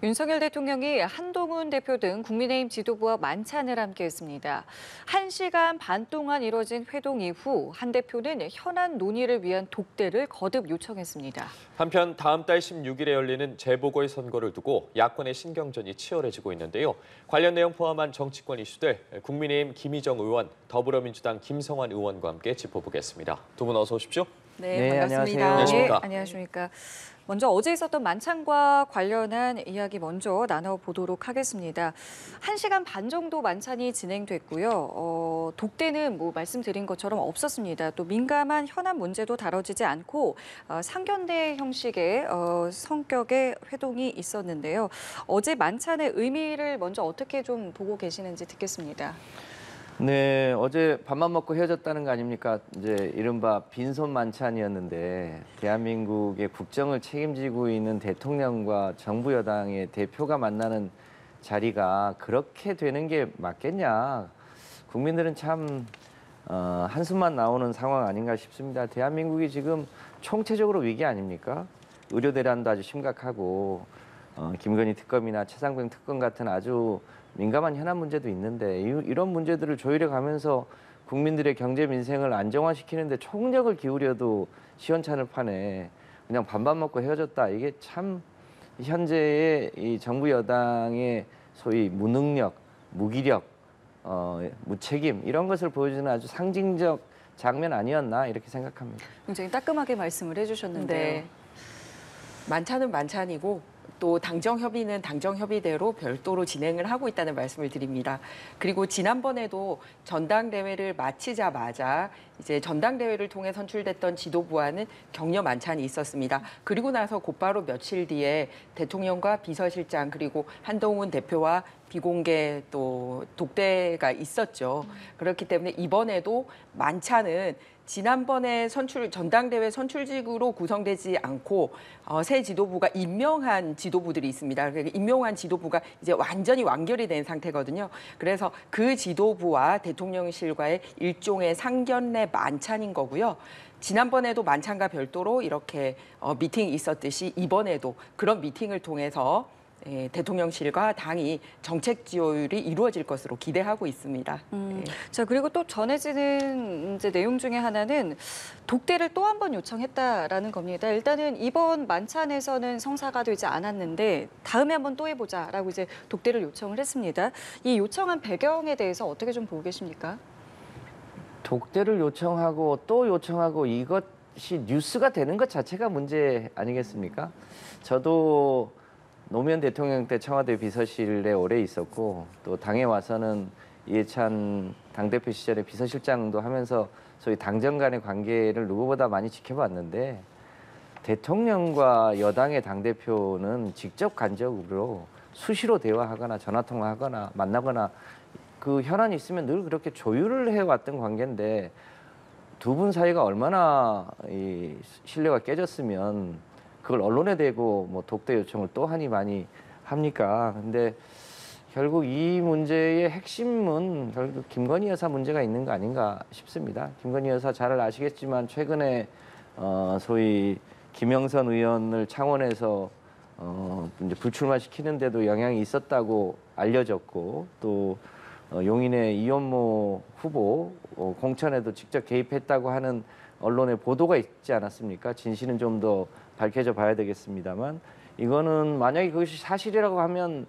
윤석열 대통령이 한동훈 대표 등 국민의힘 지도부와 만찬을 함께했습니다. 1시간 반 동안 이뤄진 회동 이후 한 대표는 현안 논의를 위한 독대를 거듭 요청했습니다. 한편 다음 달 16일에 열리는 재보궐선거를 두고 야권의 신경전이 치열해지고 있는데요. 관련 내용 포함한 정치권 이슈들 국민의힘 김희정 의원, 더불어민주당 김성환 의원과 함께 짚어보겠습니다. 두 분 어서 오십시오. 네, 반갑습니다. 안녕하십니까. 안녕하십니까. 먼저 어제 있었던 만찬과 관련한 이야기 먼저 나눠보도록 하겠습니다. 1시간 반 정도 만찬이 진행됐고요. 독대는 말씀드린 것처럼 없었습니다. 또 민감한 현안 문제도 다뤄지지 않고 상견례 형식의 성격의 회동이 있었는데요. 어제 만찬의 의미를 먼저 어떻게 좀 보고 계시는지 듣겠습니다. 네, 어제 밥만 먹고 헤어졌다는 거 아닙니까? 이제 이른바 빈손 만찬이었는데 대한민국의 국정을 책임지고 있는 대통령과 정부 여당의 대표가 만나는 자리가 그렇게 되는 게 맞겠냐? 국민들은 참 한숨만 나오는 상황 아닌가 싶습니다. 대한민국이 지금 총체적으로 위기 아닙니까? 의료 대란도 아주 심각하고 김건희 특검이나 최상병 특검 같은 아주 민감한 현안 문제도 있는데 이런 문제들을 조율해 가면서 국민들의 경제 민생을 안정화시키는데 총력을 기울여도 시원찮을 판에 그냥 밥만 먹고 헤어졌다. 이게 참 현재의 이 정부 여당의 소위 무능력, 무기력, 무책임 이런 것을 보여주는 아주 상징적 장면 아니었나 이렇게 생각합니다. 굉장히 따끔하게 말씀을 해주셨는데요. 네. 만찬은 만찬이고 또 당정협의는 당정협의대로 별도로 진행을 하고 있다는 말씀을 드립니다. 그리고 지난번에도 전당대회를 마치자마자 이제 전당대회를 통해 선출됐던 지도부와는 격려 만찬이 있었습니다. 그리고 나서 곧바로 며칠 뒤에 대통령과 비서실장 그리고 한동훈 대표와 비공개 또 독대가 있었죠. 그렇기 때문에 이번에도 만찬은 지난번에 전당대회 선출직으로 구성되지 않고 새 지도부가 임명한 지도부들이 있습니다. 그러니까 임명한 지도부가 이제 완전히 완결이 된 상태거든요. 그래서 그 지도부와 대통령실과의 일종의 상견례 만찬인 거고요. 지난번에도 만찬과 별도로 이렇게 미팅이 있었듯이 이번에도 그런 미팅을 통해서 대통령실과 당이 정책 지효율이 이루어질 것으로 기대하고 있습니다. 자, 그리고 또 전해지는 이제 내용 중에 하나는 독대를 또 한 번 요청했다라는 겁니다. 일단은 이번 만찬에서는 성사가 되지 않았는데 다음에 한번 또 해보자라고 이제 독대를 요청을 했습니다. 이 요청한 배경에 대해서 어떻게 좀 보고 계십니까? 독대를 요청하고 또 요청하고 이것이 뉴스가 되는 것 자체가 문제 아니겠습니까? 저도 노무현 대통령 때 청와대 비서실에 오래 있었고 또 당에 와서는 이해찬 당대표 시절에 비서실장도 하면서 소위 당정 간의 관계를 누구보다 많이 지켜봤는데 대통령과 여당의 당대표는 직접 간접으로 수시로 대화하거나 전화통화하거나 만나거나 그 현안이 있으면 늘 그렇게 조율을 해왔던 관계인데 두 분 사이가 얼마나 이 신뢰가 깨졌으면 그걸 언론에 대고 독대 요청을 또 하니 많이 합니까? 근데 결국 이 문제의 핵심은 결국 김건희 여사 문제가 있는 거 아닌가 싶습니다. 김건희 여사 잘 아시겠지만 최근에 소위 김영선 의원을 창원에서 이제 불출마시키는데도 영향이 있었다고 알려졌고 또 용인의 이현모 후보 공천에도 직접 개입했다고 하는 언론의 보도가 있지 않았습니까? 진실은 좀 더 밝혀져 봐야 되겠습니다만 이거는 만약에 그것이 사실이라고 하면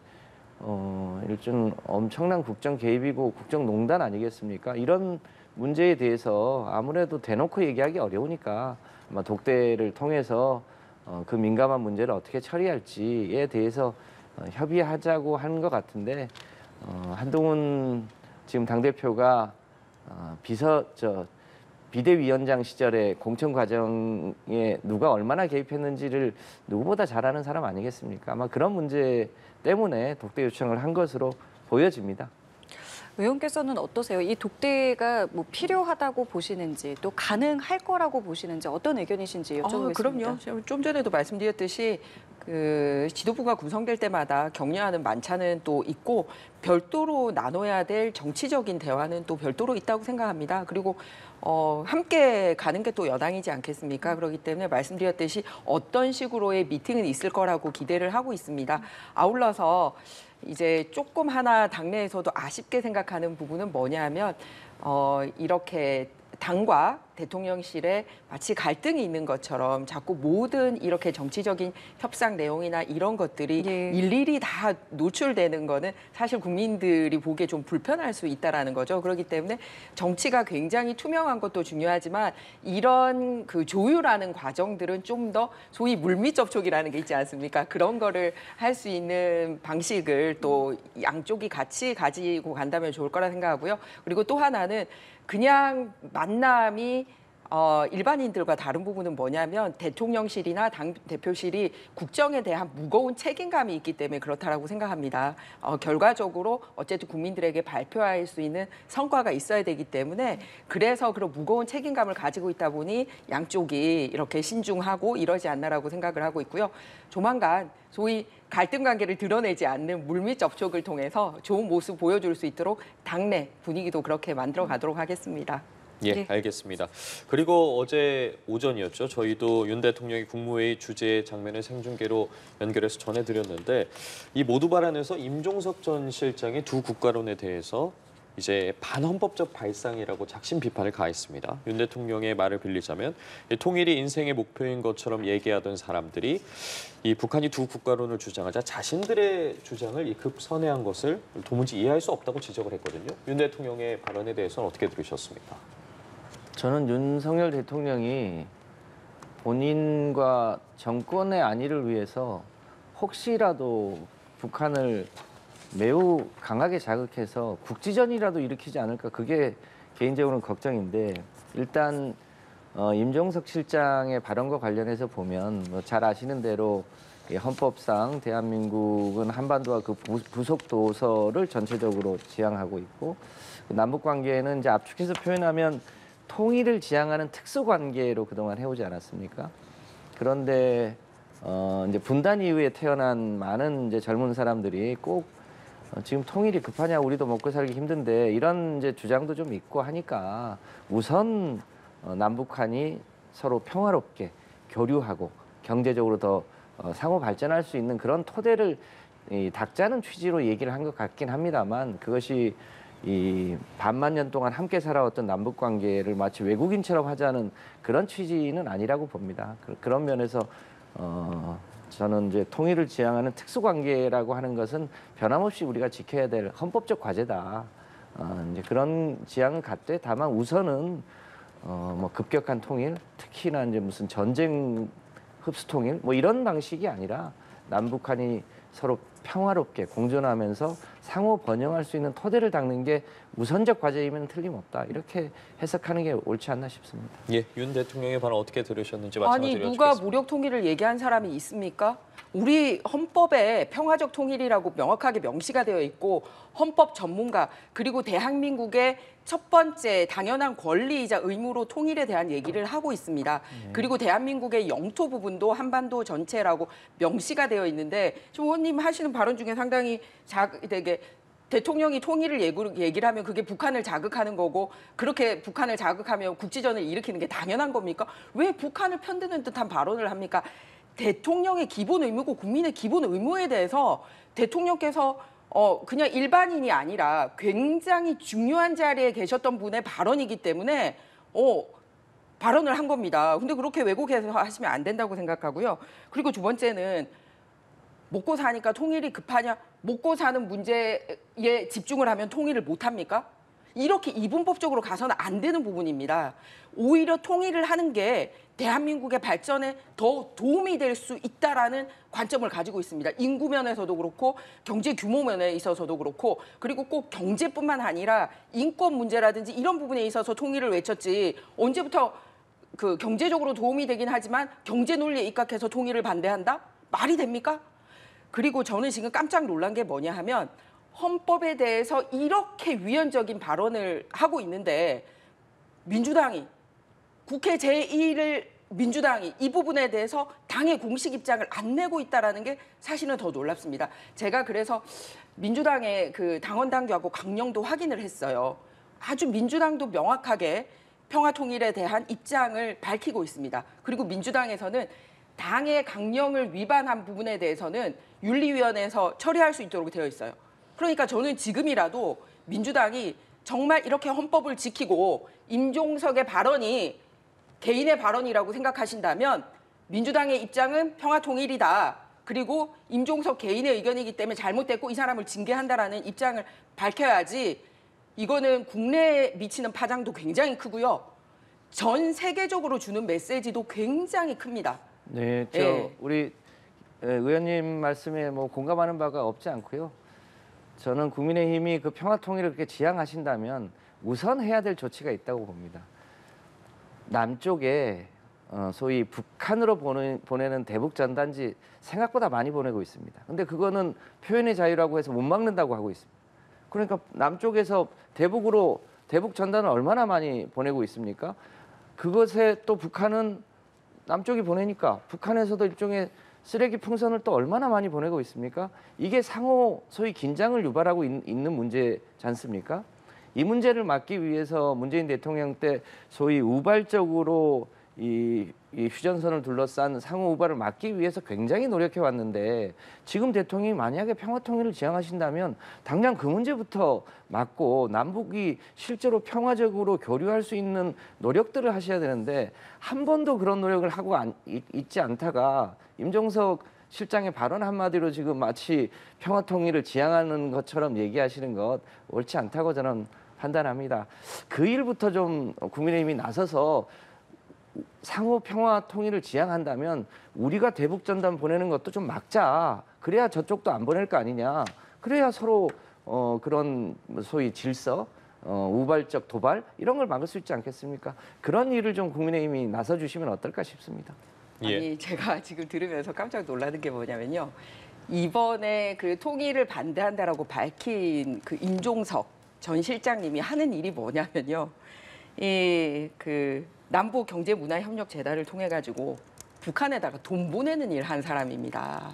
일종 엄청난 국정 개입이고 국정농단 아니겠습니까? 이런 문제에 대해서 아무래도 대놓고 얘기하기 어려우니까 아마 독대를 통해서 그 민감한 문제를 어떻게 처리할지에 대해서 협의하자고 한 것 같은데 한동훈 지금 당대표가 비대위원장 시절에 공천 과정에 누가 얼마나 개입했는지를 누구보다 잘 아는 사람 아니겠습니까? 아마 그런 문제 때문에 독대 요청을 한 것으로 보여집니다. 의원께서는 어떠세요? 이 독대가 필요하다고 보시는지 또 가능할 거라고 보시는지 어떤 의견이신지 여쭤보겠습니다. 그럼요. 좀 전에도 말씀드렸듯이 그 지도부가 구성될 때마다 격려하는 만찬은 또 있고 별도로 나눠야 될 정치적인 대화는 또 별도로 있다고 생각합니다. 그리고 함께 가는 게 또 여당이지 않겠습니까? 그렇기 때문에 말씀드렸듯이 어떤 식으로의 미팅은 있을 거라고 기대를 하고 있습니다. 아울러서 이제 조금 하나 당내에서도 아쉽게 생각하는 부분은 뭐냐면 이렇게 당과 대통령실에 마치 갈등이 있는 것처럼 자꾸 모든 이렇게 정치적인 협상 내용이나 이런 것들이 예. 일일이 다 노출되는 거는 사실 국민들이 보기에 좀 불편할 수 있다라는 거죠. 그렇기 때문에 정치가 굉장히 투명한 것도 중요하지만 이런 그 조율하는 과정들은 좀 더 소위 물밑 접촉이라는 게 있지 않습니까? 그런 거를 할 수 있는 방식을 또 양쪽이 같이 가지고 간다면 좋을 거라 생각하고요. 그리고 또 하나는 그냥 만남이 일반인들과 다른 부분은 뭐냐면 대통령실이나 당 대표실이 국정에 대한 무거운 책임감이 있기 때문에 그렇다라고 생각합니다. 결과적으로 어쨌든 국민들에게 발표할 수 있는 성과가 있어야 되기 때문에 그래서 그런 무거운 책임감을 가지고 있다 보니 양쪽이 이렇게 신중하고 이러지 않나라고 생각을 하고 있고요. 조만간 소위 갈등 관계를 드러내지 않는 물밑 접촉을 통해서 좋은 모습 보여줄 수 있도록 당내 분위기도 그렇게 만들어 가도록 하겠습니다. 예, 네. 알겠습니다. 그리고 어제 오전이었죠. 저희도 윤 대통령이 국무회의 주재 장면을 생중계로 연결해서 전해드렸는데 이 모두 발언에서 임종석 전 실장의 두 국가론에 대해서 이제 반헌법적 발상이라고 작심 비판을 가했습니다. 윤 대통령의 말을 빌리자면 통일이 인생의 목표인 것처럼 얘기하던 사람들이 이 북한이 두 국가론을 주장하자 자신들의 주장을 급선회한 것을 도무지 이해할 수 없다고 지적을 했거든요. 윤 대통령의 발언에 대해서는 어떻게 들으셨습니까? 저는 윤석열 대통령이 본인과 정권의 안위를 위해서 혹시라도 북한을 매우 강하게 자극해서 국지전이라도 일으키지 않을까, 그게 개인적으로는 걱정인데, 일단 임종석 실장의 발언과 관련해서 보면 잘 아시는 대로 헌법상 대한민국은 한반도와 그 부속 도서를 전체적으로 지향하고 있고, 남북 관계는 이제 압축해서 표현하면 통일을 지향하는 특수 관계로 그동안 해오지 않았습니까? 그런데 이제 분단 이후에 태어난 많은 이제 젊은 사람들이 꼭 지금 통일이 급하냐, 우리도 먹고 살기 힘든데, 이런 이제 주장도 좀 있고 하니까 우선 남북한이 서로 평화롭게 교류하고 경제적으로 더 상호 발전할 수 있는 그런 토대를 닦자는 취지로 얘기를 한 것 같긴 합니다만, 그것이 이 반만 년 동안 함께 살아왔던 남북 관계를 마치 외국인처럼 하자는 그런 취지는 아니라고 봅니다. 그런 면에서 저는 이제 통일을 지향하는 특수 관계라고 하는 것은 변함없이 우리가 지켜야 될 헌법적 과제다. 이제 그런 지향을 갖되, 다만 우선은 뭐 급격한 통일, 특히나 이제 무슨 전쟁 흡수 통일 뭐 이런 방식이 아니라 남북한이 서로 평화롭게 공존하면서 상호 번영할 수 있는 토대를 닦는 게 우선적 과제이면 틀림없다. 이렇게 해석하는 게 옳지 않나 싶습니다. 예, 윤 대통령의 발언 어떻게 들으셨는지 아니 마찬가지로 누가 여쭙겠습니다. 무력 통일을 얘기한 사람이 있습니까? 우리 헌법에 평화적 통일이라고 명확하게 명시가 되어 있고, 헌법 전문가 그리고 대한민국의 첫 번째 당연한 권리이자 의무로 통일에 대한 얘기를 하고 있습니다. 그리고 대한민국의 영토 부분도 한반도 전체라고 명시가 되어 있는데, 지금 의원님 하시는 발언 중에 상당히 되게 대통령이 통일을 얘기를 하면 그게 북한을 자극하는 거고, 그렇게 북한을 자극하면 국지전을 일으키는 게 당연한 겁니까? 왜 북한을 편드는 듯한 발언을 합니까? 대통령의 기본 의무고 국민의 기본 의무에 대해서 대통령께서 그냥 일반인이 아니라 굉장히 중요한 자리에 계셨던 분의 발언이기 때문에 발언을 한 겁니다. 근데 그렇게 왜곡해서 하시면 안 된다고 생각하고요. 그리고 두 번째는 먹고 사니까 통일이 급하냐? 먹고 사는 문제에 집중을 하면 통일을 못 합니까? 이렇게 이분법적으로 가서는 안 되는 부분입니다. 오히려 통일을 하는 게 대한민국의 발전에 더 도움이 될 수 있다라는 관점을 가지고 있습니다. 인구 면에서도 그렇고 경제 규모 면에 있어서도 그렇고, 그리고 꼭 경제뿐만 아니라 인권 문제라든지 이런 부분에 있어서 통일을 외쳤지, 언제부터 그 경제적으로 도움이 되긴 하지만 경제 논리에 입각해서 통일을 반대한다? 말이 됩니까? 그리고 저는 지금 깜짝 놀란 게 뭐냐 하면, 헌법에 대해서 이렇게 위헌적인 발언을 하고 있는데 민주당이 국회 제1을 민주당이 이 부분에 대해서 당의 공식 입장을 안 내고 있다라는 게 사실은 더 놀랍습니다. 제가 그래서 민주당의 그 당원 당규하고 강령도 확인을 했어요. 아주 민주당도 명확하게 평화 통일에 대한 입장을 밝히고 있습니다. 그리고 민주당에서는 당의 강령을 위반한 부분에 대해서는 윤리위원회에서 처리할 수 있도록 되어 있어요. 그러니까 저는 지금이라도 민주당이 정말 이렇게 헌법을 지키고 임종석의 발언이 개인의 발언이라고 생각하신다면 민주당의 입장은 평화통일이다. 그리고 임종석 개인의 의견이기 때문에 잘못됐고 이 사람을 징계한다라는 입장을 밝혀야지. 이거는 국내에 미치는 파장도 굉장히 크고요. 전 세계적으로 주는 메시지도 굉장히 큽니다. 네, 우리 의원님 말씀에 뭐 공감하는 바가 없지 않고요. 저는 국민의힘이 그 평화 통일을 그렇게 지향하신다면 우선 해야 될 조치가 있다고 봅니다. 남쪽에 소위 북한으로 보내는 대북 전단지 생각보다 많이 보내고 있습니다. 근데 그거는 표현의 자유라고 해서 못 막는다고 하고 있습니다. 그러니까 남쪽에서 대북 전단을 얼마나 많이 보내고 있습니까? 그것에 또 북한은 남쪽이 보내니까 북한에서도 일종의 쓰레기 풍선을 또 얼마나 많이 보내고 있습니까? 이게 상호 소위 긴장을 유발하고 있는 문제지 않습니까? 이 문제를 막기 위해서 문재인 대통령 때 소위 우발적으로 이 휴전선을 둘러싼 상호 우발을 막기 위해서 굉장히 노력해 왔는데 지금 대통령이 만약에 평화 통일을 지향하신다면 당장 그 문제부터 막고 남북이 실제로 평화적으로 교류할 수 있는 노력들을 하셔야 되는데 한 번도 그런 노력을 하고 있지 않다가 임종석 실장의 발언 한마디로 지금 마치 평화 통일을 지향하는 것처럼 얘기하시는 것 옳지 않다고 저는 판단합니다. 그 일부터 좀 국민의힘이 나서서 상호 평화 통일을 지향한다면 우리가 대북 전단 보내는 것도 좀 막자. 그래야 저쪽도 안 보낼 거 아니냐. 그래야 서로 그런 소위 질서, 우발적 도발 이런 걸 막을 수 있지 않겠습니까? 그런 일을 좀 국민의힘이 나서 주시면 어떨까 싶습니다. 아니 제가 지금 들으면서 깜짝 놀라는 게 뭐냐면요. 이번에 그 통일을 반대한다라고 밝힌 그 임종석 전 실장님이 하는 일이 뭐냐면요. 그 남북 경제 문화 협력 재단을 통해 가지고 북한에다가 돈 보내는 일 한 사람입니다.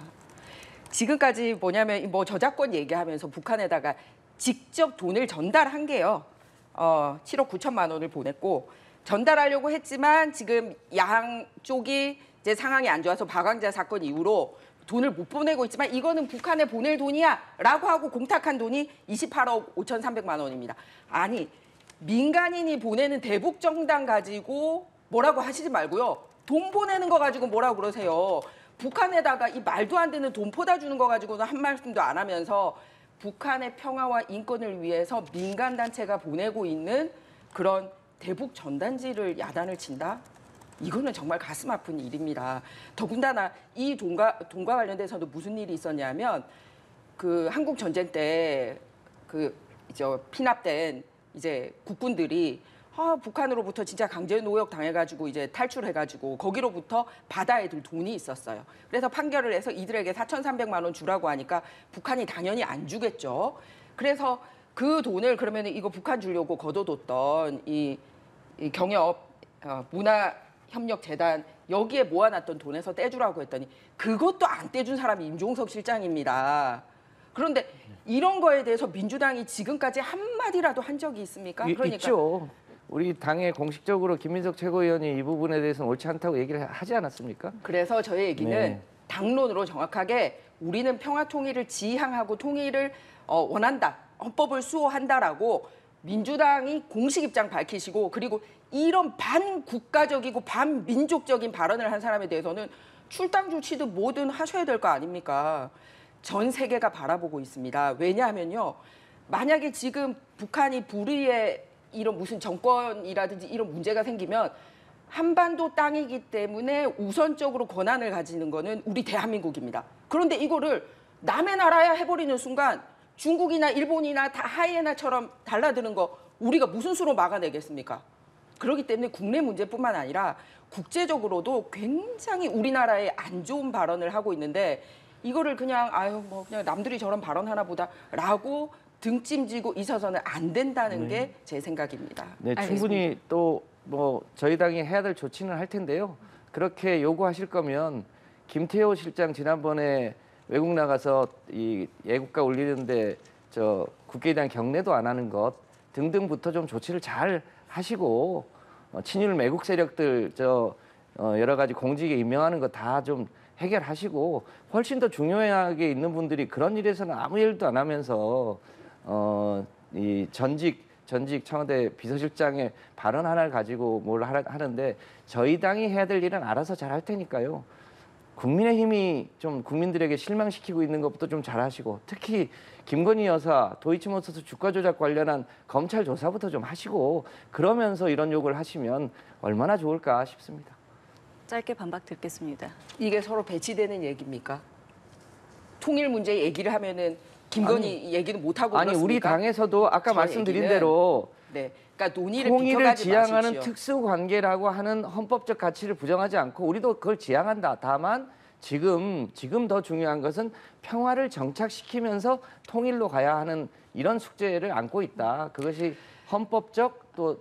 지금까지 뭐냐면 뭐 저작권 얘기하면서 북한에다가 직접 돈을 전달한 게요. 7억 9천만 원을 보냈고 전달하려고 했지만 지금 양쪽이 이제 상황이 안 좋아서 박왕자 사건 이후로 돈을 못 보내고 있지만 이거는 북한에 보낼 돈이야라고 하고 공탁한 돈이 28억 5,300만 원입니다. 아니 민간인이 보내는 대북 정당 가지고 뭐라고 하시지 말고요. 돈 보내는 거 가지고 뭐라고 그러세요. 북한에다가 이 말도 안 되는 돈 포다 주는 거 가지고는 한 말씀도 안 하면서 북한의 평화와 인권을 위해서 민간 단체가 보내고 있는 그런 대북 전단지를 야단을 친다? 이거는 정말 가슴 아픈 일입니다. 더군다나 이 돈과 관련돼서도 무슨 일이 있었냐면 그 한국 전쟁 때 그 이제 피납된 이제 국군들이 북한으로부터 진짜 강제 노역 당해가지고 이제 탈출해가지고 거기로부터 받아야 될 돈이 있었어요. 그래서 판결을 해서 이들에게 4,300만 원 주라고 하니까 북한이 당연히 안 주겠죠. 그래서 그 돈을 그러면 이거 북한 주려고 거둬뒀던 이 경협 문화협력재단 여기에 모아놨던 돈에서 떼주라고 했더니 그것도 안 떼준 사람이 임종석 실장입니다. 그런데 이런 거에 대해서 민주당이 지금까지 한마디라도 한 적이 있습니까? 그러니까 있죠. 우리 당에 공식적으로 김민석 최고위원이 이 부분에 대해서는 옳지 않다고 얘기를 하지 않았습니까? 그래서 저의 얘기는 네. 당론으로 정확하게 우리는 평화 통일을 지향하고 통일을 원한다. 헌법을 수호한다라고 민주당이 공식 입장 밝히시고 그리고 이런 반국가적이고 반민족적인 발언을 한 사람에 대해서는 출당 조치든 뭐든 하셔야 될 거 아닙니까? 전 세계가 바라보고 있습니다. 왜냐하면요. 만약에 지금 북한이 불의의 이런 무슨 정권이라든지 이런 문제가 생기면 한반도 땅이기 때문에 우선적으로 권한을 가지는 거는 우리 대한민국입니다. 그런데 이거를 남의 나라야 해버리는 순간 중국이나 일본이나 다 하이에나처럼 달라드는 거 우리가 무슨 수로 막아내겠습니까? 그렇기 때문에 국내 문제뿐만 아니라 국제적으로도 굉장히 우리나라에 안 좋은 발언을 하고 있는데 이거를 그냥 그냥 남들이 저런 발언하나 보다라고 등짐지고 있어서는 안 된다는 게 제 생각입니다. 네, 충분히 또 뭐 저희 당이 해야 될 조치는 할 텐데요. 그렇게 요구하실 거면 김태호 실장 지난번에 외국 나가서 이 애국가 올리는데 저 국회에 대한 경례도 안 하는 것 등등부터 좀 조치를 잘 하시고 친일 매국 세력들 여러 가지 공직에 임명하는 거 다 좀 해결하시고 훨씬 더 중요하게 있는 분들이 그런 일에서는 아무 일도 안 하면서 이 전직 청와대 비서실장의 발언 하나를 가지고 뭘 하는데 저희 당이 해야 될 일은 알아서 잘 할 테니까요. 국민의힘이 좀 국민들에게 실망시키고 있는 것부터 좀 잘하시고 특히 김건희 여사 도이치모터스 주가 조작 관련한 검찰 조사부터 좀 하시고 그러면서 이런 욕을 하시면 얼마나 좋을까 싶습니다. 짧게 반박 듣겠습니다. 이게 서로 배치되는 얘기입니까? 통일 문제 얘기를 하면은 김건희 얘기는 못 하고 아니 우리 그렇습니까? 당에서도 아까 저 말씀드린 얘기는 대로 네, 그러니까 논의를 통일을 비켜가지 지향하는 마십시오. 특수관계라고 하는 헌법적 가치를 부정하지 않고 우리도 그걸 지향한다. 다만 지금 더 중요한 것은 평화를 정착시키면서 통일로 가야 하는 이런 숙제를 안고 있다. 그것이 헌법적 또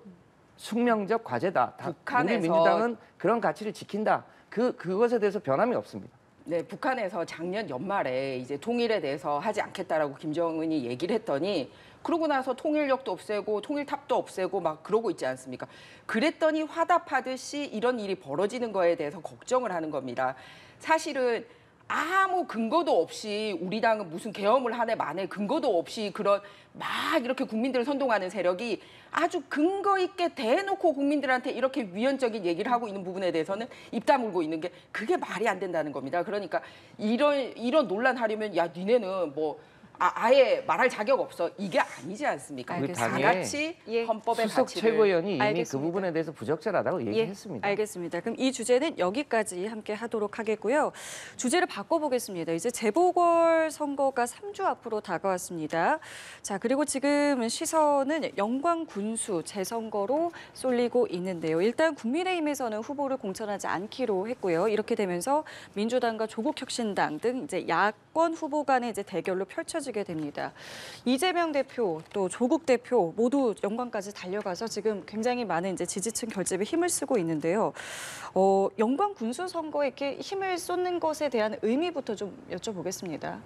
숙명적 과제다. 북한에서 우리 민주당은 그런 가치를 지킨다. 그것에 대해서 변함이 없습니다. 네, 북한에서 작년 연말에 이제 통일에 대해서 하지 않겠다라고 김정은이 얘기를 했더니 그러고 나서 통일력도 없애고 통일탑도 없애고 막 그러고 있지 않습니까? 그랬더니 화답하듯이 이런 일이 벌어지는 거에 대해서 걱정을 하는 겁니다. 사실은 아무 근거도 없이 우리 당은 무슨 계엄을 하네 마네 근거도 없이 그런 막 이렇게 국민들을 선동하는 세력이 아주 근거 있게 대놓고 국민들한테 이렇게 위헌적인 얘기를 하고 있는 부분에 대해서는 입 다물고 있는 게 그게 말이 안 된다는 겁니다. 그러니까 이런 논란 하려면 야 니네는 뭐 아예 말할 자격 없어 이게 아니지 않습니까? 우리 다 당의 같이 예. 헌법의 수석 가치를 최고위원이 이미 알겠습니다. 그 부분에 대해서 부적절하다고 얘기했습니다. 알겠습니다. 그럼 이 주제는 여기까지 함께 하도록 하겠고요. 주제를 바꿔보겠습니다. 이제 재보궐 선거가 3주 앞으로 다가왔습니다. 자, 그리고 지금 시선은 영광 군수 재선거로 쏠리고 있는데요. 일단 국민의힘에서는 후보를 공천하지 않기로 했고요. 이렇게 되면서 민주당과 조국혁신당 등 이제 야권 후보 간의 이제 대결로 펼쳐지게 됩니다. 이재명 대표 또 조국 대표 모두 영광까지 달려가서 지금 굉장히 많은 이제 지지층 결집에 힘을 쓰고 있는데요. 영광 군수 선거에 이렇게 힘을 쏟는 것에 대한 의미부터 좀 여쭤보겠습니다.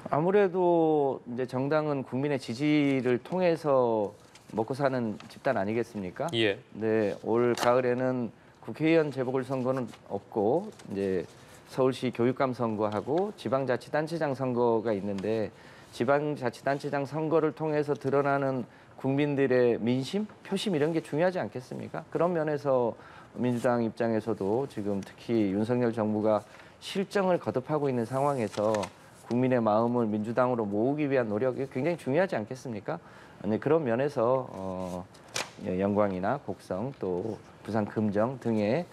아무래도 이제 정당은 국민의 지지를 통해서 먹고 사는 집단 아니겠습니까? 예. 네, 올 가을에는 국회의원 재보궐선거는 없고 이제 서울시 교육감 선거하고 지방자치단체장 선거가 있는데 지방자치단체장 선거를 통해서 드러나는 국민들의 민심, 표심 이런 게 중요하지 않겠습니까? 그런 면에서 민주당 입장에서도 지금 특히 윤석열 정부가 실정을 거듭하고 있는 상황에서 국민의 마음을 민주당으로 모으기 위한 노력이 굉장히 중요하지 않겠습니까? 네, 그런 면에서 영광이나 곡성 또 부산 금정 등의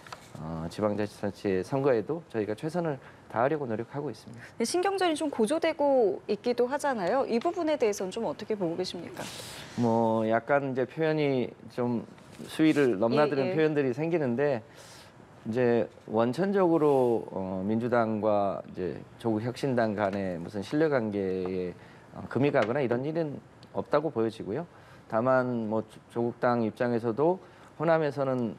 지방자치단체 선거에도 저희가 최선을 다하려고 노력하고 있습니다. 신경전이 좀 고조되고 있기도 하잖아요. 이 부분에 대해서는 좀 어떻게 보고 계십니까? 뭐 약간 이제 표현이 좀 수위를 넘나드는 예. 표현들이 생기는데 이제 원천적으로 민주당과 이제 조국혁신당 간의 무슨 신뢰관계에 금이 가거나 이런 일은 없다고 보여지고요. 다만 뭐 조국당 입장에서도 호남에서는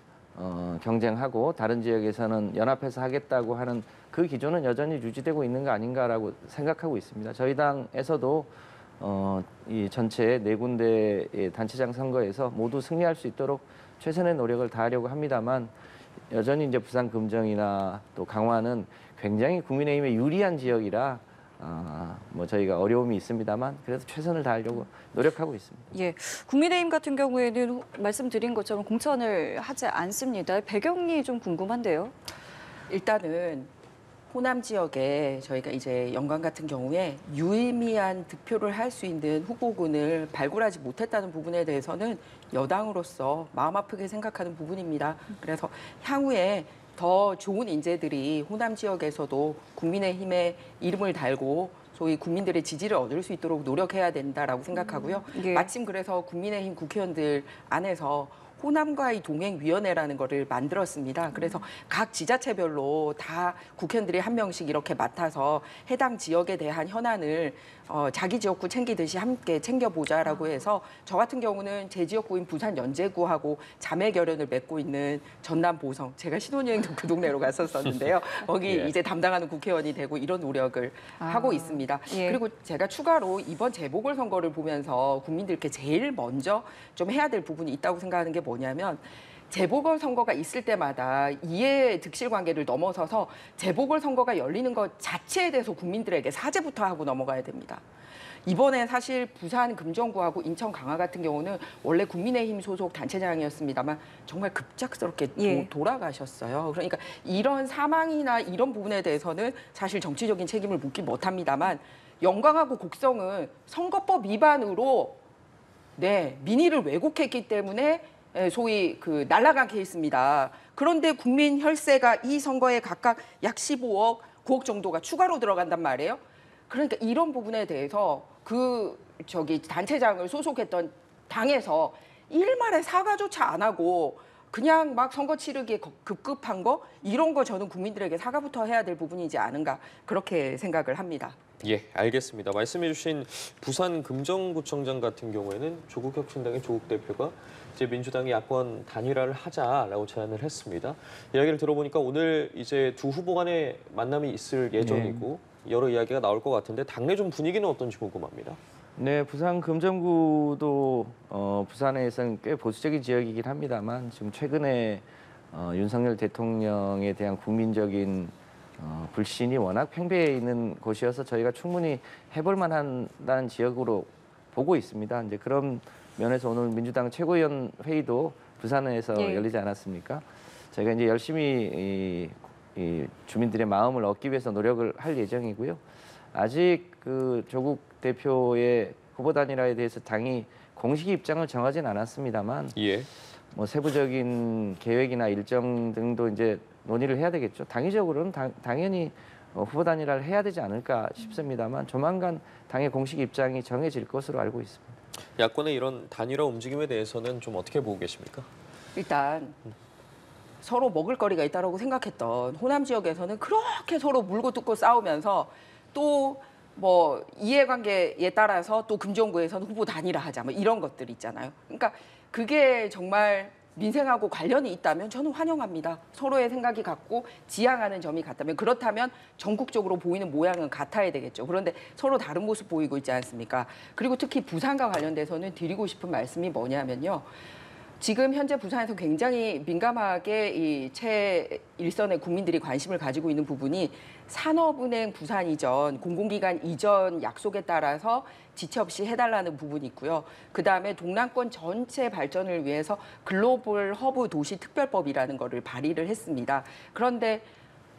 경쟁하고 다른 지역에서는 연합해서 하겠다고 하는 그 기조는 여전히 유지되고 있는 거 아닌가라고 생각하고 있습니다. 저희 당에서도 이 전체 4군데의 단체장 선거에서 모두 승리할 수 있도록 최선의 노력을 다하려고 합니다만 여전히 이제 부산 금정이나 또 강화는 굉장히 국민의힘에 유리한 지역이라 뭐 저희가 어려움이 있습니다만 그래도 최선을 다하려고 노력하고 있습니다. 예, 국민의힘 같은 경우에는 말씀드린 것처럼 공천을 하지 않습니다. 배경이 좀 궁금한데요. 일단은 호남 지역에 저희가 이제 영광 같은 경우에 유의미한 득표를 할 수 있는 후보군을 발굴하지 못했다는 부분에 대해서는 여당으로서 마음 아프게 생각하는 부분입니다. 그래서 향후에 더 좋은 인재들이 호남 지역에서도 국민의힘의 이름을 달고 소위 국민들의 지지를 얻을 수 있도록 노력해야 된다라고 생각하고요. 예. 마침 그래서 국민의힘 국회의원들 안에서 호남과의 동행위원회라는 거를 만들었습니다. 그래서 각 지자체별로 다 국회의원들이 한 명씩 이렇게 맡아서 해당 지역에 대한 현안을 자기 지역구 챙기듯이 함께 챙겨보자라고 해서 저 같은 경우는 제 지역구인 부산 연제구하고 자매 결연을 맺고 있는 전남 보성, 제가 신혼여행도 그 동네로 갔었었는데요. 거기 예. 이제 담당하는 국회의원이 되고 이런 노력을 하고 있습니다. 예. 그리고 제가 추가로 이번 재보궐선거를 보면서 국민들께 제일 먼저 좀 해야 될 부분이 있다고 생각하는 게 뭐냐면 재보궐선거가 있을 때마다 이해 득실 관계를 넘어서서 재보궐선거가 열리는 것 자체에 대해서 국민들에게 사죄부터 하고 넘어가야 됩니다. 이번에 사실 부산 금정구하고 인천 강화 같은 경우는 원래 국민의힘 소속 단체장이었습니다만 정말 급작스럽게 예. 돌아가셨어요. 그러니까 이런 사망이나 이런 부분에 대해서는 사실 정치적인 책임을 묻지 못합니다만 영광하고 곡성은 선거법 위반으로 민의를 왜곡했기 때문에 소위 그 날아간 케이스입니다. 그런데 국민 혈세가 이 선거에 각각 약 15억, 9억 정도가 추가로 들어간단 말이에요. 그러니까 이런 부분에 대해서 단체장을 소속했던 당에서 일말의 사과조차 안 하고 그냥 막 선거 치르기에 급급한 거 이런 거 저는 국민들에게 사과부터 해야 될 부분이지 않은가 그렇게 생각을 합니다. 예, 알겠습니다. 말씀해주신 부산 금정구청장 같은 경우에는 조국혁신당의 조국 대표가 이제 민주당이 야권 단일화를 하자라고 제안을 했습니다. 이야기를 들어보니까 오늘 이제 두 후보 간의 만남이 있을 예정이고 여러 이야기가 나올 것 같은데 당내 좀 분위기는 어떤지 궁금합니다. 네, 부산 금정구도 부산에서는 꽤 보수적인 지역이긴 합니다만 지금 최근에 윤석열 대통령에 대한 국민적인 불신이 워낙 팽배해 있는 곳이어서 저희가 충분히 해볼 만한다는 지역으로 보고 있습니다. 이제 그런 면에서 오늘 민주당 최고위원 회의도 부산에서 예. 열리지 않았습니까? 저희가 이제 열심히 이 주민들의 마음을 얻기 위해서 노력을 할 예정이고요. 아직 그 조국 대표의 후보 단일화에 대해서 당이 공식 입장을 정하진 않았습니다만 예. 뭐 세부적인 계획이나 일정 등도 이제 논의를 해야 되겠죠. 당위적으로는 당연히 후보 단일화를 해야 되지 않을까 싶습니다만 조만간 당의 공식 입장이 정해질 것으로 알고 있습니다. 야권의 이런 단일화 움직임에 대해서는 좀 어떻게 보고 계십니까? 일단 서로 먹을 거리가 있다고 생각했던 호남 지역에서는 그렇게 서로 물고 뜯고 싸우면서 또 뭐 이해관계에 따라서 또 금정구에서는 후보 단일화 하자 뭐 이런 것들 있잖아요. 그러니까 그게 정말 민생하고 관련이 있다면 저는 환영합니다. 서로의 생각이 같고 지향하는 점이 같다면 그렇다면 전국적으로 보이는 모양은 같아야 되겠죠. 그런데 서로 다른 모습 보이고 있지 않습니까? 그리고 특히 부산과 관련돼서는 드리고 싶은 말씀이 뭐냐면요. 지금 현재 부산에서 굉장히 민감하게 이 최일선의 국민들이 관심을 가지고 있는 부분이 산업은행 부산 이전, 공공기관 이전 약속에 따라서 지체 없이 해달라는 부분이 있고요. 그다음에 동남권 전체 발전을 위해서 글로벌 허브 도시 특별법이라는 거를 발의를 했습니다. 그런데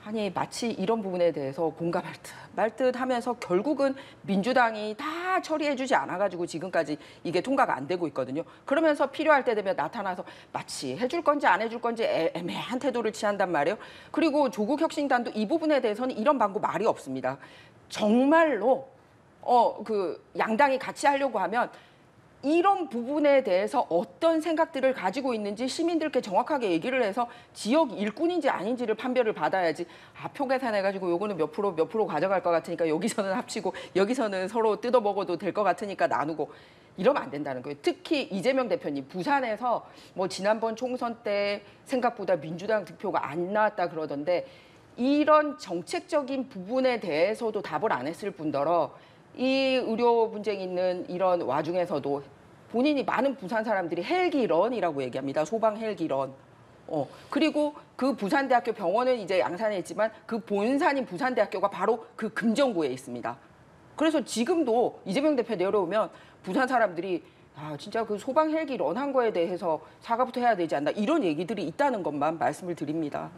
아니 마치 이런 부분에 대해서 공감할 듯 말 듯 하면서 결국은 민주당이 다 처리해주지 않아가지고 지금까지 이게 통과가 안 되고 있거든요. 그러면서 필요할 때 되면 나타나서 마치 해줄 건지 안 해줄 건지 애매한 태도를 취한단 말이에요. 그리고 조국혁신단도 이 부분에 대해서는 이런 방구 말이 없습니다. 정말로 그 양당이 같이 하려고 하면 이런 부분에 대해서 어떤 생각들을 가지고 있는지 시민들께 정확하게 얘기를 해서 지역 일꾼인지 아닌지를 판별을 받아야지 표 계산해가지고 요거는 몇 프로 가져갈 것 같으니까 여기서는 합치고 여기서는 서로 뜯어먹어도 될 것 같으니까 나누고 이러면 안 된다는 거예요. 특히 이재명 대표님 부산에서 뭐 지난번 총선 때 생각보다 민주당 득표가 안 나왔다 그러던데 이런 정책적인 부분에 대해서도 답을 안 했을 뿐더러 이 의료 분쟁이 있는 이런 와중에서도 본인이 많은 부산 사람들이 헬기런이라고 얘기합니다. 소방 헬기런. 그리고 그 부산대학교 병원은 이제 양산에 있지만 그 본산인 부산대학교가 바로 그 금정구에 있습니다. 그래서 지금도 이재명 대표 내려오면 부산 사람들이 진짜 그 소방 헬기런 한 거에 대해서 사과부터 해야 되지 않나 이런 얘기들이 있다는 것만 말씀을 드립니다.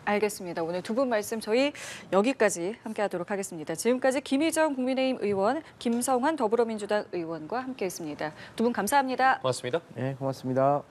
알겠습니다. 오늘 두 분 말씀 저희 여기까지 함께하도록 하겠습니다. 지금까지 김희정 국민의힘 의원, 김성환 더불어민주당 의원과 함께했습니다. 두 분 감사합니다. 고맙습니다. 네, 고맙습니다.